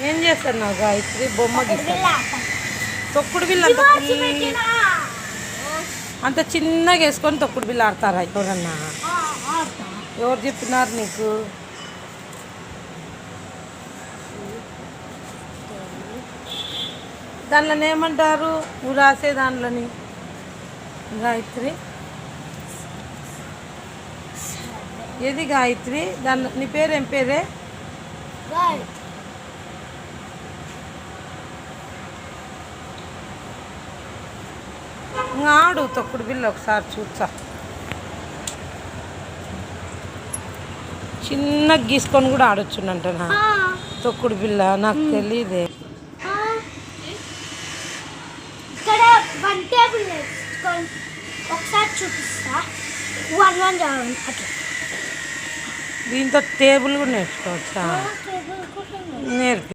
ఏం చేస్తున్నావు గాయత్రి? బొమ్మ గీస్తా. తొక్కుడు బిల్ల అంత చిన్నగా వేసుకొని తొక్కుడు బిల్ల ఆడతారా ఎవరన్నా? ఎవరు చెప్పినారు నీకు? దానిలో ఏమంటారు నువ్వు రాసే దాంట్లోని గాయత్రి? ఏది గాయత్రి? దాని నీ పేరేం పేరే? ఆడు తొక్కుడు బిల్ల ఒకసారి చూసా. చిన్నగా గీసుకొని కూడా ఆడొచ్చునంటనా తొక్కుడు బిల్ల? నాకు తెలియదే. దీంతో టేబుల్ కూడా నేర్చుకోవచ్చా? నేర్పి.